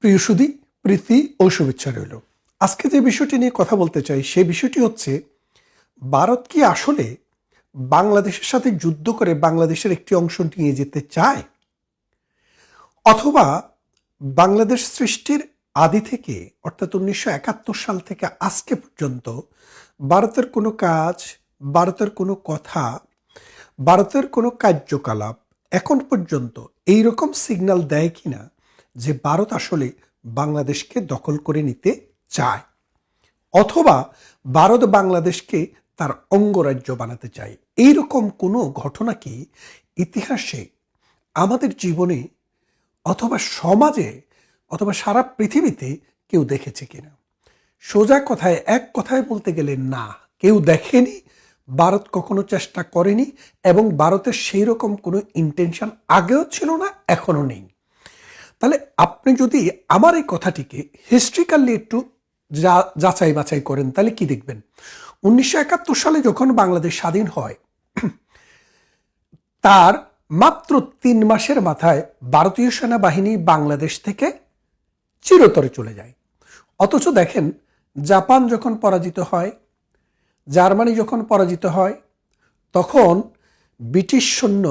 প্রিয় সুধী, প্রীতি ও শুভেচ্ছা রইল। আজকে যে বিষয়টি নিয়ে কথা বলতে চাই সেই বিষয়টি হচ্ছে, ভারত কি আসলে বাংলাদেশের সাথে যুদ্ধ করে বাংলাদেশের একটি অংশ নিয়ে যেতে চায়, অথবা বাংলাদেশ সৃষ্টির আদি থেকে অর্থাৎ 1971 সাল থেকে আজকে পর্যন্ত ভারতের কোনো কাজ, ভারতের কোনো কথা, ভারতের কোনো কার্যকলাপ এখন পর্যন্ত এই রকম সিগন্যাল দেয় কিনা যে ভারত আসলে বাংলাদেশকে দখল করে নিতে চায়, অথবা ভারত বাংলাদেশকে তার অঙ্গরাজ্য বানাতে চায়। এইরকম কোনো ঘটনা কি ইতিহাসে, আমাদের জীবনে, অথবা সমাজে, অথবা সারা পৃথিবীতে কেউ দেখেছে কিনা? সোজা কথায়, এক কথায় বলতে গেলে না, কেউ দেখেনি, ভারত কখনো চেষ্টা করেনি, এবং ভারতের সেই রকম কোনো ইন্টেনশন আগেও ছিল না, এখনো নেই। তাহলে আপনি যদি আমার এই কথাটিকে হিস্ট্রিক্যালি একটু যাচাই বাছাই করেন, তাহলে কি দেখবেন? 1971 সালে যখন বাংলাদেশ স্বাধীন হয়, তার মাত্র 3 মাসের মাথায় ভারতীয় সেনাবাহিনী বাংলাদেশ থেকে চিরতরে চলে যায়। অথচ দেখেন, জাপান যখন পরাজিত হয়, জার্মানি যখন পরাজিত হয়, তখন ব্রিটিশ সৈন্য,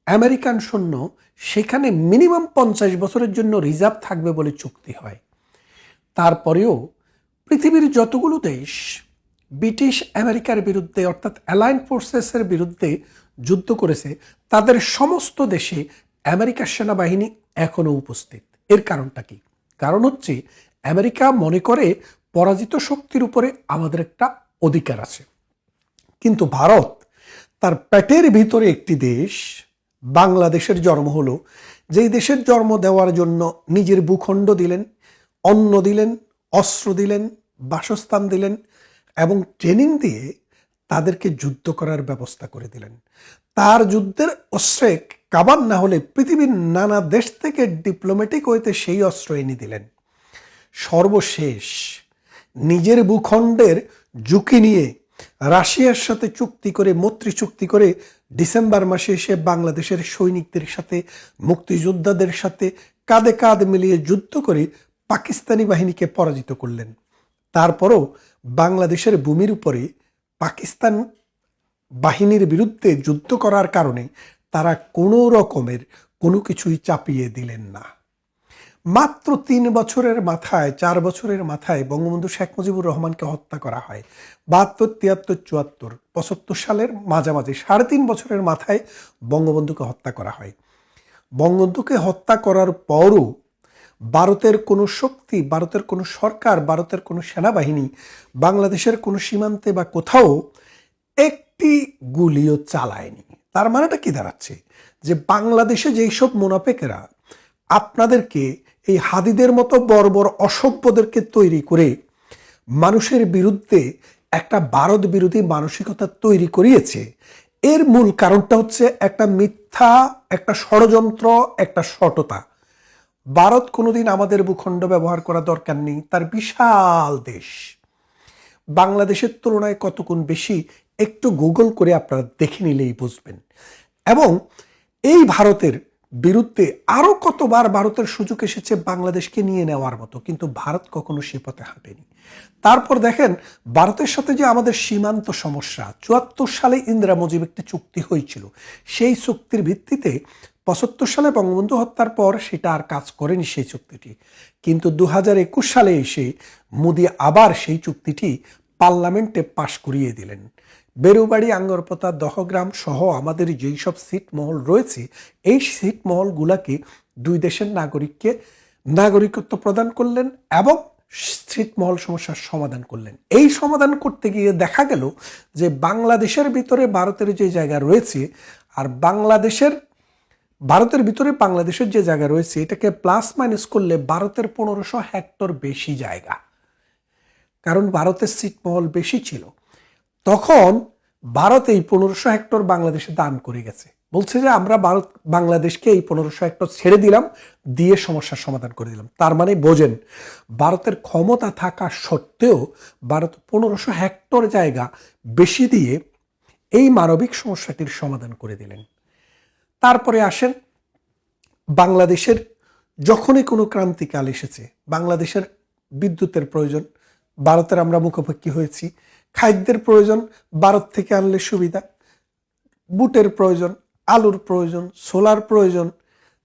আমেরিকান সৈন্য সেখানে মিনিমাম 50 বছরের জন্য রিজার্ভ থাকবে বলে চুক্তি হয়। তারপরেও পৃথিবীর যতগুলো দেশ ব্রিটিশ আমেরিকার বিরুদ্ধে অর্থাৎ অ্যালায়েন্ড ফোর্সেসের বিরুদ্ধে যুদ্ধ করেছে, তাদের সমস্ত দেশে আমেরিকার সেনাবাহিনী এখনও উপস্থিত। এর কারণটা কি? কারণ হচ্ছে, আমেরিকা মনে করে পরাজিত শক্তির উপরে আমাদের একটা অধিকার আছে। কিন্তু ভারত তার পেটের ভিতরে একটি দেশ, বাংলাদেশের জন্ম হলো, যেই দেশের জন্ম দেওয়ার জন্য নিজের ভূখণ্ড দিলেন, অন্ন দিলেন, অস্ত্র দিলেন, বাসস্থান দিলেন, এবং ট্রেনিং দিয়ে তাদেরকে যুদ্ধ করার ব্যবস্থা করে দিলেন। তার যুদ্ধের অস্ত্রে কাবার না হলে পৃথিবীর নানা দেশ থেকে ডিপ্লোম্যাটিক হইতে সেই অস্ত্র এনে দিলেন। সর্বশেষ নিজের ভূখণ্ডের ঝুঁকি নিয়ে রাশিয়ার সাথে চুক্তি করে, মৈত্রী চুক্তি করে, ডিসেম্বর মাসে এসে বাংলাদেশের সৈনিকদের সাথে, মুক্তিযোদ্ধাদের সাথে কাঁধে কাঁধ মিলিয়ে যুদ্ধ করে পাকিস্তানি বাহিনীকে পরাজিত করলেন। তারপরও বাংলাদেশের ভূমির উপরে পাকিস্তান বাহিনীর বিরুদ্ধে যুদ্ধ করার কারণে তারা কোনো রকমের কোনো কিছুই চাপিয়ে দিলেন না। মাত্র 3 বছরের মাথায়, 4 বছরের মাথায় বঙ্গবন্ধু শেখ মুজিবুর রহমানকে হত্যা করা হয়। 72, 73, 74, 75 সালের মাঝামাঝি 3.5 বছরের মাথায় বঙ্গবন্ধুকে হত্যা করা হয়। বঙ্গবন্ধুকে হত্যা করার পরও ভারতের কোনো শক্তি, ভারতের কোনো সরকার, ভারতের কোনো সেনাবাহিনী বাংলাদেশের কোনো সীমান্তে বা কোথাও একটি গুলিও চালায়নি। তার মানেটা কি দাঁড়াচ্ছে? যে বাংলাদেশে যেই সব মুনাফেকেরা আপনাদেরকে, এই হাদিদের মতো বর্বর অসভ্যদেরকে তৈরি করে মানুষের বিরুদ্ধে একটা ভারত বিরোধী মানসিকতা তৈরি করিয়েছে, এর মূল কারণটা হচ্ছে একটা মিথ্যা, একটা ষড়যন্ত্র, একটা সটতা। ভারত কোনোদিন আমাদের ভূখণ্ড ব্যবহার করা দরকার নেই, তার বিশাল দেশ। বাংলাদেশের তুলনায় কত গুণ বেশি, একটু গুগল করে আপনারা দেখে নিলেই বুঝবেন। এবং এই ভারতের বিরুদ্ধে আরও কতবার ভারতের সুযোগ এসেছে বাংলাদেশকে নিয়ে নেওয়ার মতো, কিন্তু ভারত কখনো সে পথে হাঁটেনি। তারপর দেখেন, ভারতের সাথে যে আমাদের সীমান্ত সমস্যা, 74 সালে ইন্দিরা মুজিব একটি চুক্তি হয়েছিল, সেই চুক্তির ভিত্তিতে 75 সালে বঙ্গবন্ধু হত্যার পর সেটা আর কাজ করেনি সেই চুক্তিটি। কিন্তু 2021 সালে এসে মোদি আবার সেই চুক্তিটি পার্লামেন্টে পাশ করিয়ে দিলেন। বেরুবাড়ি, আঙ্গরপোতা, দহগ্রাম সহ আমাদের যেই সব ছিটমহল রয়েছে, এই ছিটমহলগুলাকে 2 দেশের নাগরিককে নাগরিকত্ব প্রদান করলেন এবং ছিটমহল সমস্যার সমাধান করলেন। এই সমাধান করতে গিয়ে দেখা গেল যে বাংলাদেশের ভিতরে ভারতের যে জায়গা রয়েছে, আর ভারতের ভিতরে বাংলাদেশের যে জায়গা রয়েছে, এটাকে প্লাস মাইনাস করলে ভারতের 1500 হেক্টর বেশি জায়গা, কারণ ভারতের ছিটমহল বেশি ছিল। তখন ভারত এই 1500 হেক্টর বাংলাদেশে দান করে গেছে, বলছে যে আমরা বাংলাদেশকে এই 1500 হেক্টর ছেড়ে দিলাম, দিয়ে সমস্যার সমাধান করে দিলাম। তার মানে বোঝেন, ভারতের ক্ষমতা থাকা সত্ত্বেও ভারত 1500 হেক্টর জায়গা বেশি দিয়ে এই মানবিক সমস্যাটির সমাধান করে দিলেন। তারপরে আসেন বাংলাদেশের যখনই কোনো ক্রান্তিকাল এসেছে, বাংলাদেশের বিদ্যুতের প্রয়োজন, ভারতের আমরা মুখোমুখি হয়েছি। খাদ্যের প্রয়োজন, ভারত থেকে আনলে সুবিধা। বুটের প্রয়োজন, আলুর প্রয়োজন, সোলার প্রয়োজন,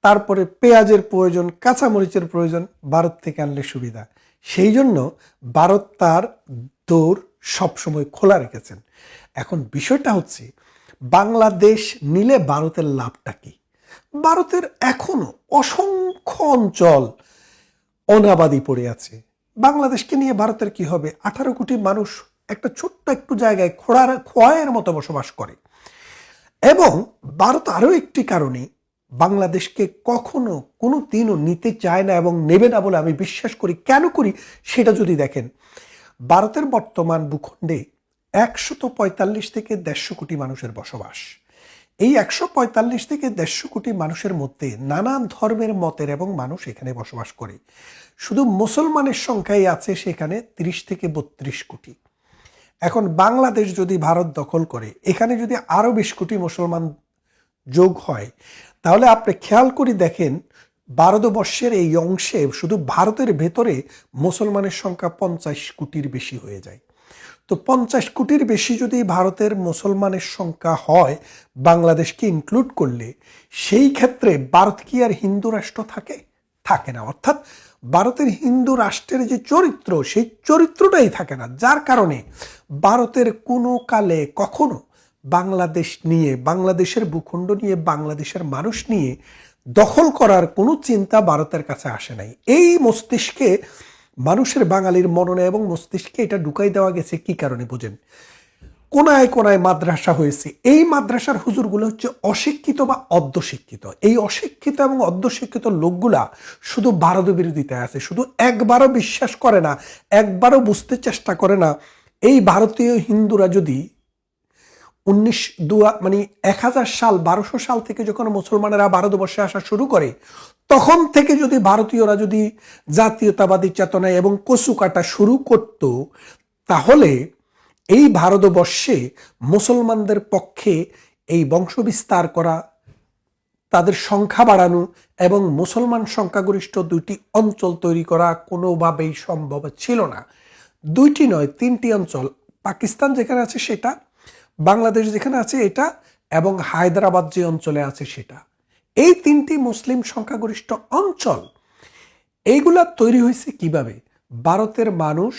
তারপরে পেঁয়াজের প্রয়োজন, কাঁচামরিচের প্রয়োজন, ভারত থেকে আনলে সুবিধা। সেই জন্য ভারত তার দৌড় সবসময় খোলা রেখেছেন। এখন বিষয়টা হচ্ছে, বাংলাদেশ নিলে ভারতের লাভটা কি? ভারতের এখনো অসংখ্য অঞ্চল অনাবাদি পড়ে আছে। বাংলাদেশকে নিয়ে ভারতের কি হবে? 18 কোটি মানুষ একটা ছোট্ট একটু জায়গায় খোয়ায়ের মতো বসবাস করে। এবং ভারত আরও একটি কারণে বাংলাদেশকে কখনো কোনো দিনও নিতে চায় না এবং নেবে না বলে আমি বিশ্বাস করি। কেন করি সেটা যদি দেখেন, ভারতের বর্তমান ভূখণ্ডে 145 থেকে 150 কোটি মানুষের বসবাস। এই 145 থেকে 150 কোটি মানুষের মধ্যে নানান ধর্মের মতের এবং মানুষ এখানে বসবাস করে। শুধু মুসলমানের সংখ্যাই আছে সেখানে 30 থেকে 32 কোটি। এখন বাংলাদেশ যদি ভারত দখল করে, এখানে যদি আরও 20 কোটি মুসলমান যোগ হয়, তাহলে আপনি খেয়াল করে দেখেন ভারতবর্ষের এই অংশে শুধু ভারতের ভেতরে মুসলমানের সংখ্যা 50 কোটির বেশি হয়ে যায়। তো 50 কোটির বেশি যদি ভারতের মুসলমানের সংখ্যা হয় বাংলাদেশকে ইনক্লুড করলে, সেই ক্ষেত্রে ভারত কি আর হিন্দু রাষ্ট্র থাকে না। অর্থাৎ ভারতের হিন্দু রাষ্ট্রের যে চরিত্র, সেই চরিত্রটাই থাকে না। যার কারণে ভারতের কোনো কালে কখনো বাংলাদেশ নিয়ে, বাংলাদেশের ভূখণ্ড নিয়ে, বাংলাদেশের মানুষ নিয়ে দখল করার কোনো চিন্তা ভারতের কাছে আসে নাই। এই মস্তিষ্কে মানুষের, বাঙালির মননে এবং মস্তিষ্কে এটা ঢুকাই দেওয়া গেছে কি কারণে বোঝেন? কোনায় কোনায় মাদ্রাসা হয়েছে। এই মাদ্রাসার হুজুরগুলো হচ্ছে অশিক্ষিত বা অর্ধশিক্ষিত। এই অশিক্ষিত এবং অর্ধশিক্ষিত লোকগুলা শুধু ভারত বিরোধিতায় আছে, শুধু একবারও বিশ্বাস করে না, একবারও বুঝতে চেষ্টা করে না এই ভারতীয় হিন্দুরা যদি 1000 সাল 1200 সাল থেকে যখন মুসলমানেরা ভারতবর্ষে আসা শুরু করে, তখন থেকে যদি ভারতীয়রা যদি জাতীয়তাবাদী চেতনায় এবং কচু কাটা শুরু করত, তাহলে এই ভারতবর্ষে মুসলমানদের পক্ষে এই বংশবিস্তার করা, তাদের সংখ্যা বাড়ানো এবং মুসলমান সংখ্যাগরিষ্ঠ 2টি অঞ্চল তৈরি করা কোনোভাবেই সম্ভব ছিল না। 2টি নয়, 3টি অঞ্চল। পাকিস্তান যেখানে আছে সেটা, বাংলাদেশ যেখানে আছে এটা, এবং হায়দ্রাবাদ যে অঞ্চলে আছে সেটা। এই 3টি মুসলিম সংখ্যাগরিষ্ঠ অঞ্চল। এইগুলা তৈরি হয়েছে কিভাবে? ভারতের মানুষ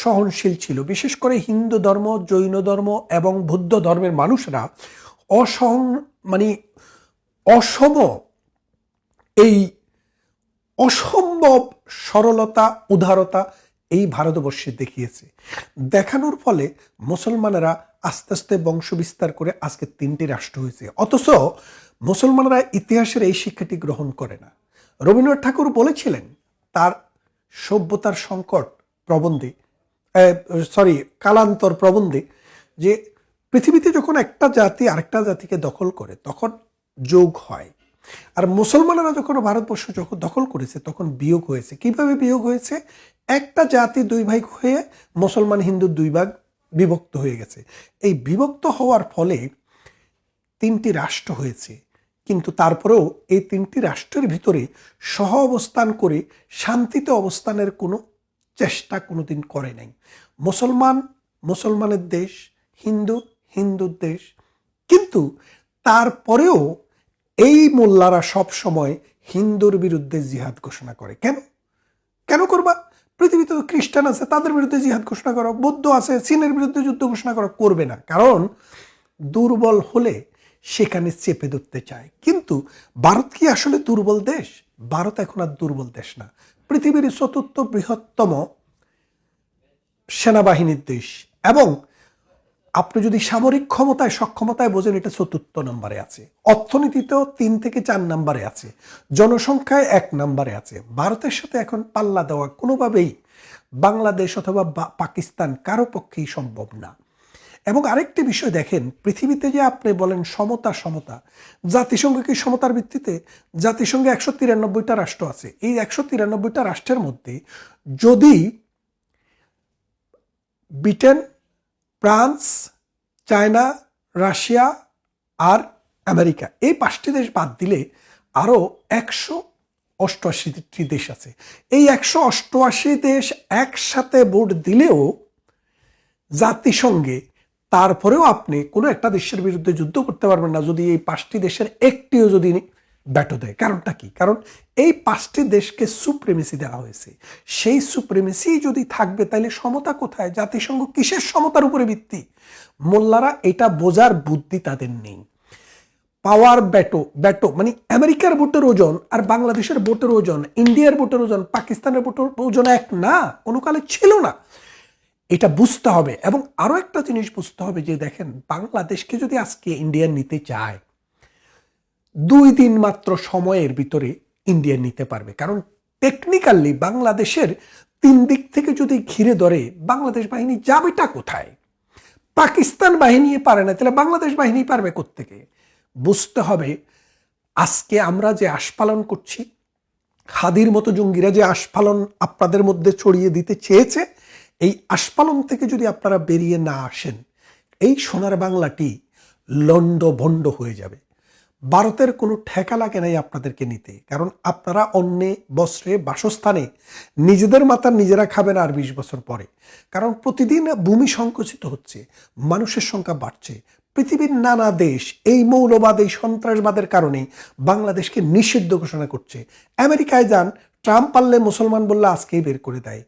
সহনশীল ছিল, বিশেষ করে হিন্দু ধর্ম, জৈন ধর্ম এবং বৌদ্ধ ধর্মের মানুষরা অসম এই অসম্ভব সরলতা, উদারতা এই ভারতবর্ষে দেখিয়েছে। দেখানোর ফলে মুসলমানেরা আস্তে আস্তে বংশ বিস্তার করে আজকে 3টি রাষ্ট্র হয়েছে। অথচ মুসলমানরা ইতিহাসের এই শিক্ষাটি গ্রহণ করে না। রবীন্দ্রনাথ ঠাকুর বলেছিলেন তার সভ্যতার সংকট প্রবন্ধে, কালান্তর প্রবন্ধে, যে পৃথিবীতে যখন একটা জাতি আরেকটা জাতিকে দখল করে তখন যোগ হয়, আর মুসলমানেরা যখন ভারতবর্ষ যখন দখল করেছে তখন বিয়োগ হয়েছে। কিভাবে বিয়োগ হয়েছে? একটা জাতি 2 ভাগ হয়ে মুসলমান হিন্দু 2 ভাগ বিভক্ত হয়ে গেছে। এই বিভক্ত হওয়ার ফলে 3টি রাষ্ট্র হয়েছে, কিন্তু তারপরেও এই 3টি রাষ্ট্রের ভিতরে সহ অবস্থান করে শান্তিতে অবস্থানের কোনো চেষ্টা কোনোদিন করে নাই। মুসলমান মুসলমানের দেশ, হিন্দু হিন্দুর দেশ। কিন্তু তারপরেও এই মোল্লারা সব সময় হিন্দুর বিরুদ্ধে জিহাদ ঘোষণা করে। কেন করবা? পৃথিবীতে তো খ্রিস্টান আছে, তাদের বিরুদ্ধে জিহাদ ঘোষণা করো। বৌদ্ধ আছে, চীনের বিরুদ্ধে যুদ্ধ ঘোষণা করো। করবে না, কারণ দুর্বল হলে সেখানে চেপে ধরতে চায়। কিন্তু ভারত কি আসলে দুর্বল দেশ? ভারত এখন আর দুর্বল দেশ না। পৃথিবীর 4র্থ বৃহত্তম সেনাবাহিনীর দেশ, এবং আপনি যদি সামরিক ক্ষমতায়, সক্ষমতায় বোঝেন, এটা 4র্থ নম্বরে আছে। অর্থনীতিতেও 3 থেকে 4 নম্বরে আছে। জনসংখ্যায় 1 নম্বরে আছে। ভারতের সাথে এখন পাল্লা দেওয়া কোনোভাবেই বাংলাদেশ অথবা পাকিস্তান কারো পক্ষেই সম্ভব না। এবং আরেকটি বিষয় দেখেন, পৃথিবীতে যে আপনি বলেন সমতা, জাতিসংঘ কি সমতার ভিত্তিতে? জাতিসংঘে 193টা রাষ্ট্র আছে। এই 193টা রাষ্ট্রের মধ্যে যদি ব্রিটেন, ফ্রান্স, চায়না, রাশিয়া আর আমেরিকা, এই 5টি দেশ বাদ দিলে আরও 188টি দেশ আছে। এই 188 দেশ একসাথে ভোট দিলেও জাতিসংঘে তারপরেও আপনি কোনো একটা দেশের বিরুদ্ধে যুদ্ধ করতে পারবেন না যদি এই 5টি দেশের একটিও যদি ব্যাটো দেয়। কারণটা কি? কারণ এই 5টি দেশকে সুপ্রিমেসি দেওয়া হয়েছে। সেই সুপ্রিমেসি যদি থাকবে তাহলে সমতা কোথায়? জাতিসংঘ কিসের সমতার উপরে ভিত্তি? মোল্লারা এটা বোঝার বুদ্ধি তাদের নেই। পাওয়ার ব্যাটো মানে আমেরিকার ভোটের ওজন আর বাংলাদেশের ভোটের ওজন, ইন্ডিয়ার ভোটের ওজন, পাকিস্তানের ভোটের ওজন এক না, কোনো কালে ছিল না। এটা বুঝতে হবে। এবং আরো একটা জিনিস বুঝতে হবে যে দেখেন, বাংলাদেশকে যদি আজকে ইন্ডিয়া নিতে চায় 2 দিন মাত্র সময়ের ভিতরে ইন্ডিয়া নিতে পারবে। কারণ টেকনিক্যালি বাংলাদেশের 3 দিক থেকে যদি ঘিরে ধরে, বাংলাদেশ বাহিনী যাবেটা কোথায়? পাকিস্তান বাহিনী পারে না, তাহলে বাংলাদেশ বাহিনী পারবে কোত্থেকে? বুঝতে হবে আজকে আমরা যে আস্ফালন করছি, হাদির মতো জঙ্গিরা যে আস্ফালন আপনাদের মধ্যে ছড়িয়ে দিতে চেয়েছে, এই আস্ফালন থেকে যদি আপনারা বেরিয়ে না আসেন, এই সোনার বাংলাটি লন্ডভন্ড হয়ে যাবে। ভারতের কোনো ঠেকা লাগে নাই আপনাদেরকে নিতে, কারণ আপনারা অন্যে বস্ত্রে বাসস্থানে নিজেদের মাথা নিজেরা খাবেন আর 20 বছর পরে। কারণ প্রতিদিন ভূমি সংকুচিত হচ্ছে, মানুষের সংখ্যা বাড়ছে। পৃথিবীর নানা দেশ এই মৌলবাদ, এই সন্ত্রাসবাদের কারণে বাংলাদেশকে নিষিদ্ধ ঘোষণা করছে। আমেরিকায় যান, ট্রাম্প পারলে মুসলমান বললে আজকেই বের করে দেয়।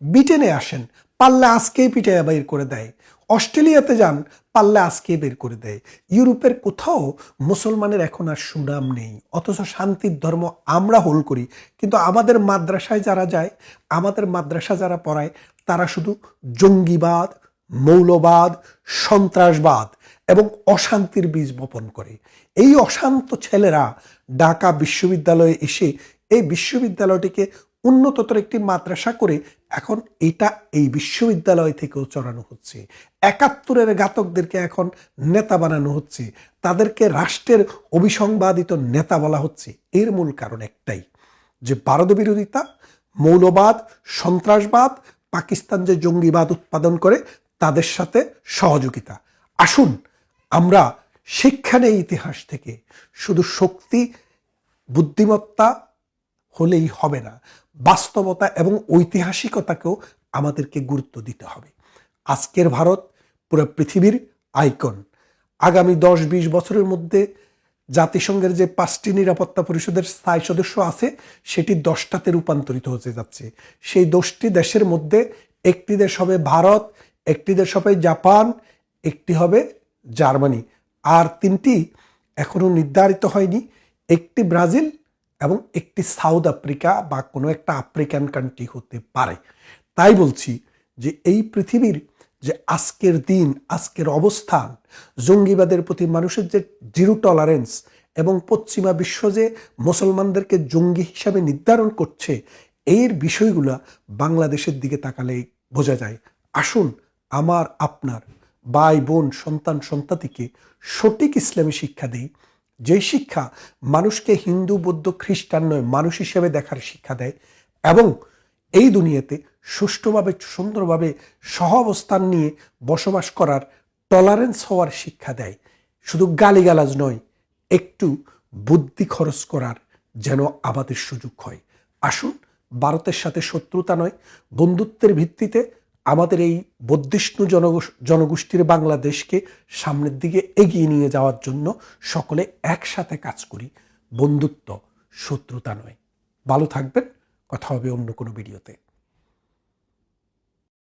ব্রিটেনে আসেন, পারলে আজকেই পিটাইয়া বের করে দেয়। অস্ট্রেলিয়াতে যান, পারলে আজকে বের করে দেয়। ইউরোপের কোথাও মুসলমানের এখন আর সুনাম নেই, অথচ শান্তির ধর্ম আমরা হোল করি। কিন্তু আমাদের মাদ্রাসায় যারা যায়, আমাদের মাদ্রাসা যারা পড়ায়, তারা শুধু জঙ্গিবাদ, মৌলবাদ, সন্ত্রাসবাদ এবং অশান্তির বীজ বপন করে। এই অশান্ত ছেলেরা ঢাকা বিশ্ববিদ্যালয়ে এসে এই বিশ্ববিদ্যালয়টিকে উন্নততর একটি মাদ্রাসা করে এখন এটা এই বিশ্ববিদ্যালয় থেকেও চড়ানো হচ্ছে। 71-এর ঘাতকদেরকে এখন নেতা বানানো হচ্ছে, তাদেরকে রাষ্ট্রের অভিসংবাদিত নেতা বলা হচ্ছে। এর মূল কারণ একটাই, যে ভারত বিরোধিতা, মৌলবাদ, সন্ত্রাসবাদ, পাকিস্তান যে জঙ্গিবাদ উৎপাদন করে তাদের সাথে সহযোগিতা। আসুন আমরা শিক্ষা নেই ইতিহাস থেকে। শুধু শক্তি, বুদ্ধিমত্তা হলেই হবে না, বাস্তবতা এবং ঐতিহাসিকতাকেও আমাদেরকে গুরুত্ব দিতে হবে। আজকের ভারত পুরো পৃথিবীর আইকন। আগামী 10-20 বছরের মধ্যে জাতিসংঘের যে 5টি নিরাপত্তা পরিষদের স্থায়ী সদস্য আছে, সেটি 10টাতে রূপান্তরিত হতে যাচ্ছে। সেই 10টি দেশের মধ্যে একটি দেশ হবে ভারত, একটি দেশ হবে জাপান, একটি হবে জার্মানি, আর 3টি এখনো নির্ধারিত হয়নি। একটি ব্রাজিল এবং একটি সাউথ আফ্রিকা বা কোনো একটা আফ্রিকান কান্ট্রি হতে পারে। তাই বলছি যে এই পৃথিবীর যে আজকের দিন, আজকের অবস্থান, জঙ্গিবাদের প্রতি মানুষের যে জিরো টলারেন্স এবং পশ্চিমা বিশ্ব যে মুসলমানদেরকে জঙ্গি হিসাবে নির্ধারণ করছে, এর বিষয়গুলো বাংলাদেশের দিকে তাকালেই বোঝা যায়। আসুন আমার আপনার ভাই বোন, সন্তান সন্ততিকে সঠিক ইসলামী শিক্ষা দেই, যে শিক্ষা মানুষকে হিন্দু, বৌদ্ধ, খ্রিস্টান নয়, মানুষ হিসেবে দেখার শিক্ষা দেয় এবং এই দুনিয়াতে সুষ্ঠুভাবে, সুন্দরভাবে সহাবস্থান নিয়ে বসবাস করার, টলারেন্স হওয়ার শিক্ষা দেয়। শুধু গালিগালাজ নয়, একটু বুদ্ধি খরচ করার যেন আমাদের সুযোগ হয়। আসুন ভারতের সাথে শত্রুতা নয়, বন্ধুত্বের ভিত্তিতে আমাদের এই বর্ধিষ্ণু জনগোষ্ঠীর বাংলাদেশকে সামনের দিকে এগিয়ে নিয়ে যাওয়ার জন্য সকলে একসাথে কাজ করি। বন্ধুত্ব, শত্রুতা নয়। ভালো থাকবেন, কথা হবে অন্য কোনো ভিডিওতে।